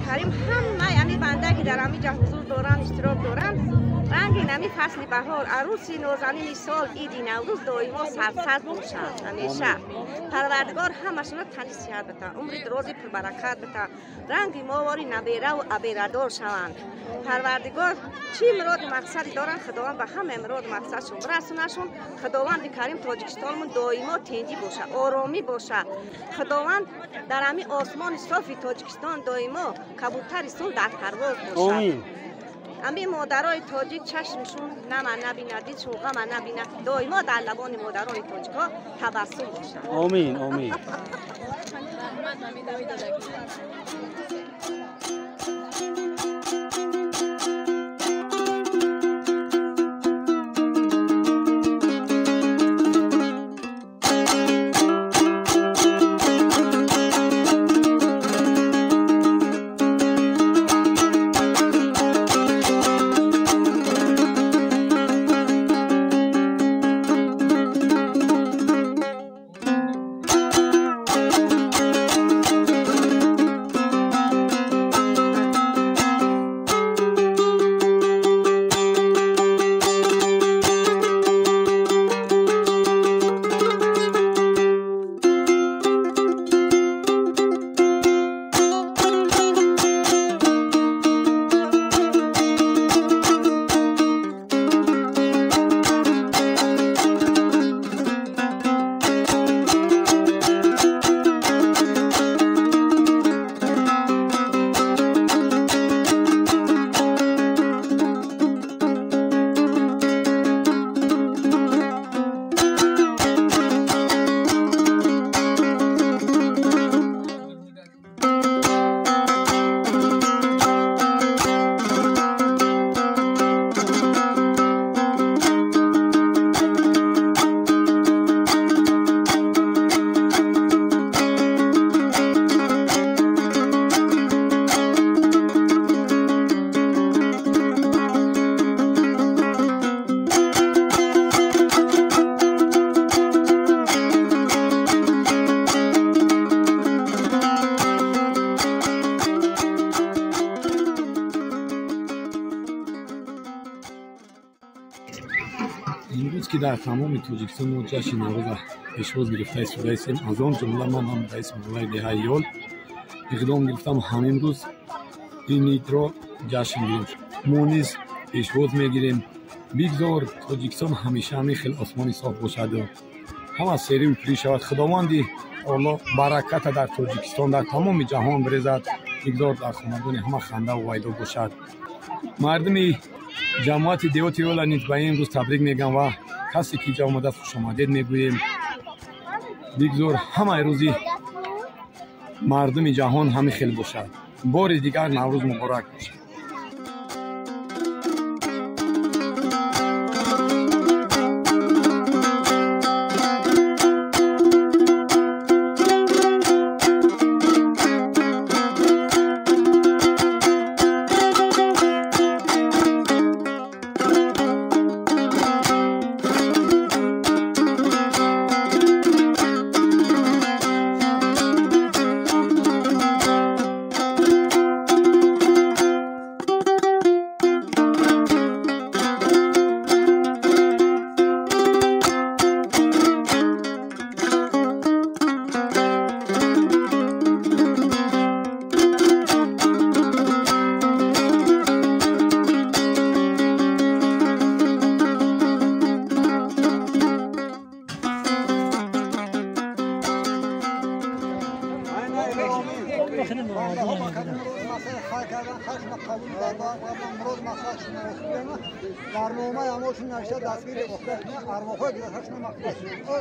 کریم همه یعنی بنده که در همینجا حضور دارن اشتراک دارن رنگ نمی فصل بهار عروسی نازنین سال عید نوروز دائما سرسبز باشد همیشه پروردگار همشون تنی صحت بده عمر درازی پر برکت بده رنگ ماواری نبیره و ابیردار شوند پروردگار چی مراد مقصدی دارن خداوند به همه مراد مقصدشون برسونشون خداوند کریم تاجیکستانمون دائما تنجی باشه آرامی باشه خداوند در همین آسمان صافی تاجیکستان دائما کبوتر صلح در پرواز باشه آمین امی مادرای تاجیک چشمشون نبیند دیدشون غم نبیند دائما در لبان مادرای تاجیک ها تبسم باشه آمین آمین امروز که در تمام تاجیکستان ما جشن نوروز پیشواز گرفته شده هستیم از آن جمله من هم رئیس مجلس دهه ایال اقدام گرفتم همین روز این عید را جشن گیریم ما نیز پیشواز میگیریم بگذار تاجیکستان همیشه همین خیلی آسمانی صاف باشد و همه سیری و پری شود خداوندی الله برکت در تاجیکستان در تمام جهان بریزد بگذار در خاندان همه خنده و ویدا باشد مردمی جماعت دیوتی اولا نیز به این روز تبریک میگم و کسی که جا آمده خوش آمدید میگوییم بگذار همه روزی مردم جهان همه خیلی باشد بار دیگر نوروز مبارک باشد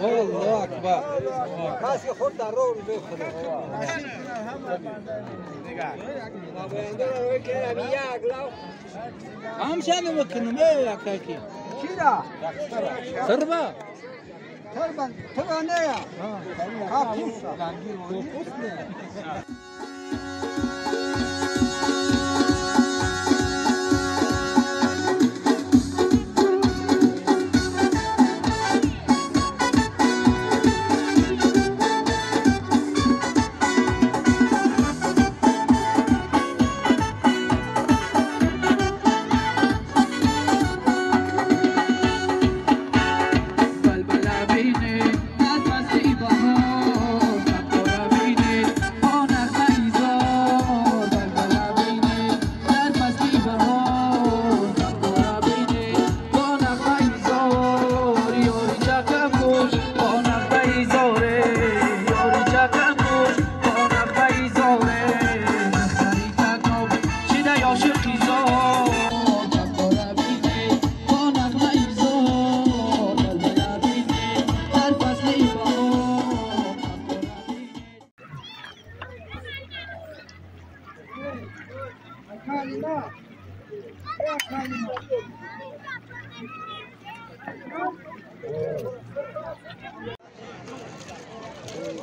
الله اکبر کسی خود در راه روزه خدا همشه نمیکنم یکی چی را؟ سربا سربا تو نه یا کاپوس کاپوس نه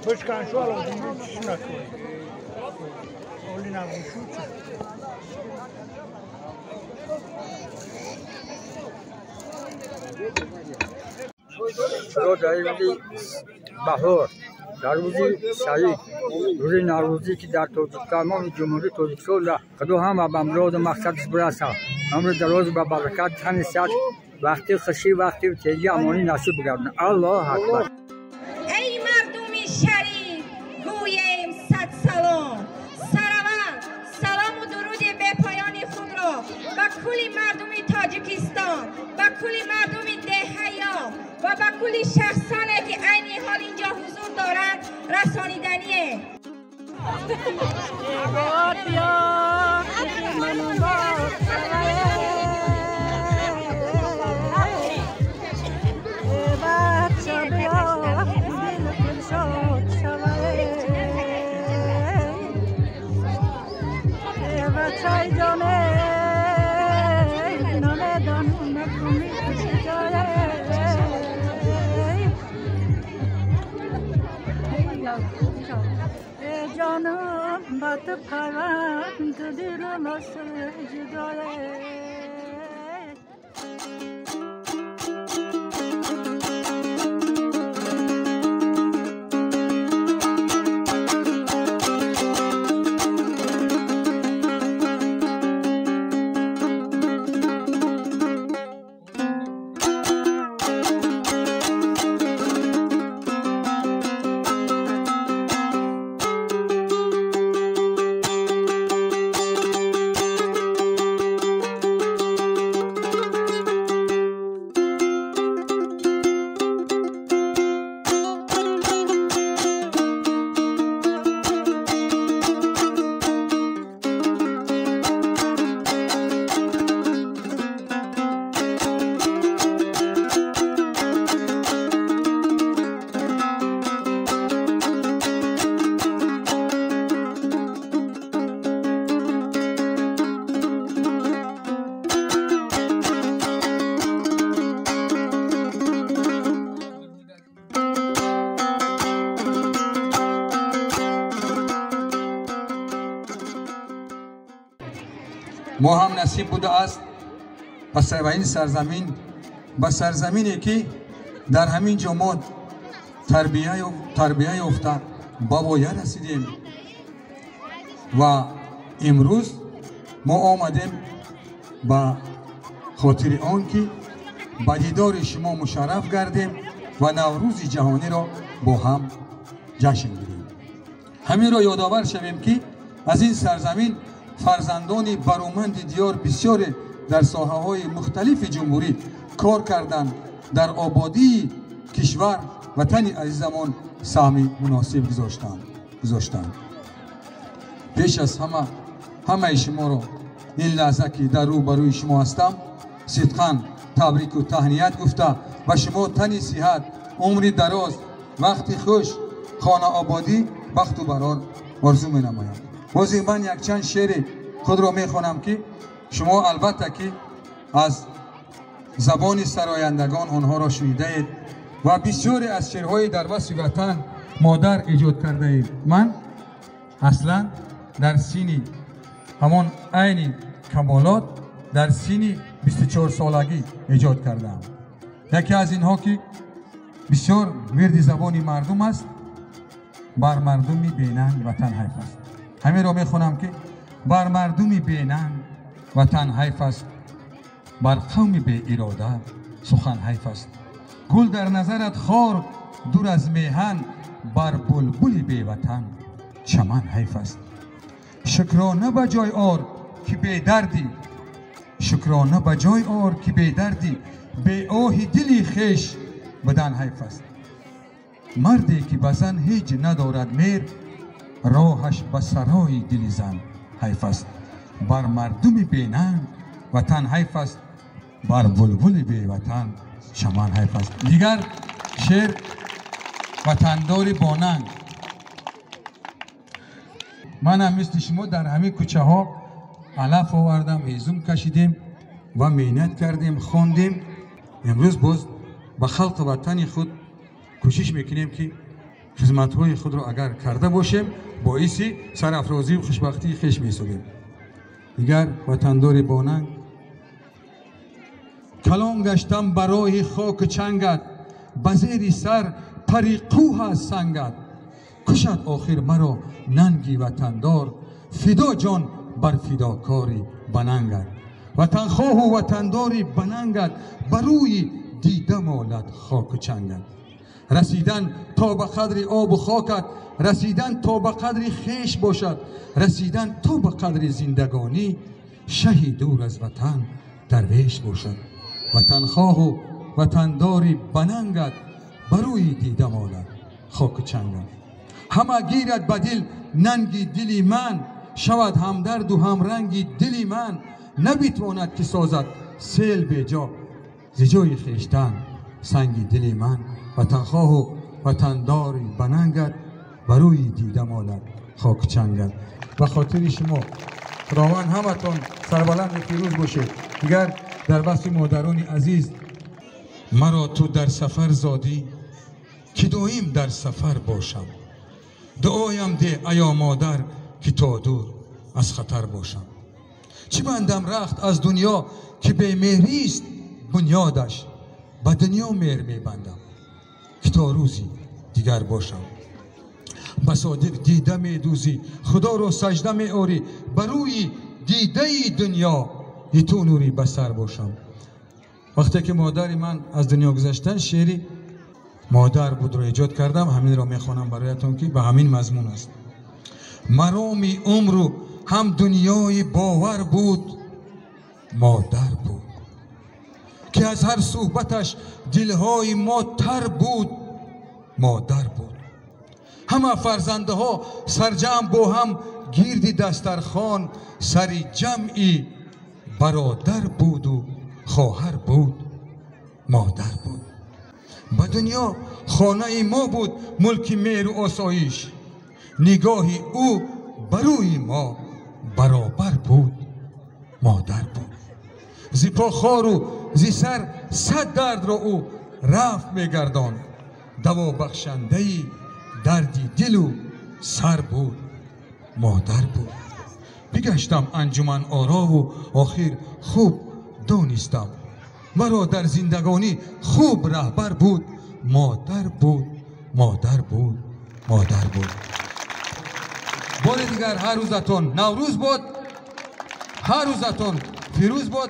Bășcan și ăla din și acolo. Olina Mușuță. روزی بهار در روزی سعید روزی نوروزی که در تمام جمهوری تاجیکستان خدا هم به مراد و مقصدش برسه عمر دراز و برکت تن صحت وقتی خوشی وقتی تیجی امانی نصیب بگردن الله اکبر ای مردم شریف گویم صد سلام سلام سلام و درود به پایان خود را به کل مردم تاجیکستان به کل مردم دهیا و به کل شخصانی که عین حال اینجا حضور دارند رسانیدنیه. جانم بات پروند دلم از جدای ما هم نصیب بوده است پس و این سرزمین به سرزمینی که در همین جماعت تربیه یافته بابایه رسیدیم و امروز ما آمدیم به خاطر آن که به دیدار شما مشرف گردیم و نوروز جهانی را با هم جشن گیریم. همین را یادآور شویم که از این سرزمین فرزندان برومند دیار بسیار در ساحه‌های مختلف جمهوری کار کردند، در آبادی کشور وطن عزیزمان سهمی مناسب گذاشتند. پیش از همه شما را این لحظه که در روبروی شما هستم صدقاً تبریک و تهنیت گفته و شما تن صحت، عمر دراز، وقت خوش، خانه آبادی، بخت و برار آرزو می‌نمایم. باز من یک چند شعر خود را میخوانم که شما البته که از زبان سرایندگان آنها را شنیده اید و بسیاری از شعرهای در وصف وطن مادر ایجاد کرده اید. من اصلا در سینی همان عین کمالات در سینی 24 سالگی ایجاد کردم. یکی از اینها که بسیار ورد زبان مردم است، بر مردمی بینند وطن حیف است. همین را میخونم که بر مردمی بینند وطن حیف است، بر قوم بی اراده سخن حیف است. گل در نظرت خار دور از میهن، بر بلبل بی وطن چمن حیف است. شکرانه به جای آر که بی دردی، شکرانه به جای آر که بی دردی، بی آه دلی خیش بدن حیف است. مردی که به زن هیچ ندارد میر، راهش به سرای دل زن حیف است. بر مردم بیننگ وطن حیف است، بر بلبل بی وطن چمن حیف است. دیگر شعر وطنداری باننگ. من هم مثل شما در همین کوچه ها علف آوردم، هیزم کشیدیم و محنت کردیم، خوندیم. امروز باز به خلق وطن خود کوشش میکنیم که خدمت های خود را اگر کرده باشیم باعث سرافرازی و خوشبختی خویش میسازیم. دیگر وطنداری باننگ. کلان گشتم برای خاک چنگت، به زیر سر پری کوه از سنگت. کشد آخر مرا ننگی وطندار، فدا جان بر فداکاری بننگت. وطنخواه و وطنداری بننگت، بروی دیده مالد خاک چنگت. رسیدن تا به قدر آب و خاکت، رسیدن تا به قدر خیش باشد، رسیدن تا به قدر زندگانی شهی دور از وطن درویش باشد. وطنخواه و وطنداری بننگت، بروی دیده مالد خاک چنگت. همه گیرد به دل ننگی دلی من، شود همدرد و همرنگی دلی من. نبیتواند که سازد سیل بیجا، ز جای خویشتن سنگی دلی من. وطنخواه و وطنداری بننگت، بروی دیده مالد خاک چنگت. و خاطر شما خداوند همتون سربلند فیروز باشید. دیگر در بحث مادران عزیز، مرا تو در سفر زادی که دائم در سفر باشم. دعایم ده ایا مادر که تا دور از خطر باشم. چی بندم رخت از دنیا که به مهری است بنیادش، به دنیا مهر میبندم که تا روزی دیگر باشم. به صادق دیده میدوزی خدا رو سجده میآری، بروی دیده دنیا تو نوری بسر باشم. وقتی که مادر من از دنیا گذشتن شعری مادر بود رو ایجاد کردم، همین را میخوانم برایتون که به همین مضمون است. مرامی عمر هم دنیای باور بود، مادر بود که از هر صحبتش دلهای ما تر بود، مادر بود. همه فرزنده ها سرجم با هم گیردی دسترخوان، سری جمعی برادر بود و خواهر بود، مادر بود. به دنیا خانه ما بود ملک مهر و آسایش، نگاهی او بروی ما برابر بود، مادر بود. زی پا خار و زی سر صد درد را او رفت میگردان، دوا بخشنده دردی دل و سر بود، مادر بود. بگشتم انجمن آرا و آخر خوب دانستم، مرا در زندگانی خوب رهبر بود، مادر بود، مادر بود، مادر بود. بار دیگر هر روزتون نوروز بود، هر روزتون فیروز بود.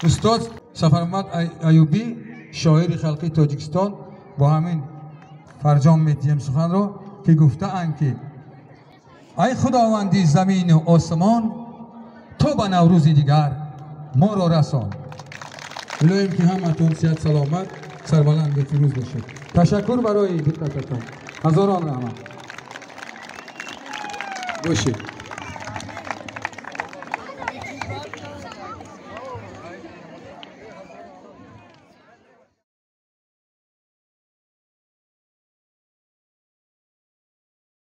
استاد سفرمند ایوبی شاعر خلقی تاجیکستان با همین فرجام میدیم سخن را که گفته اند که ای خداوندی زمین و آسمان، تو به نوروز دیگر ما را رسان. الهیم که همتون صحت سلامت سربلند و فیروز باشید. تشکر برای دقتتون. هزاران رحمت. باشید.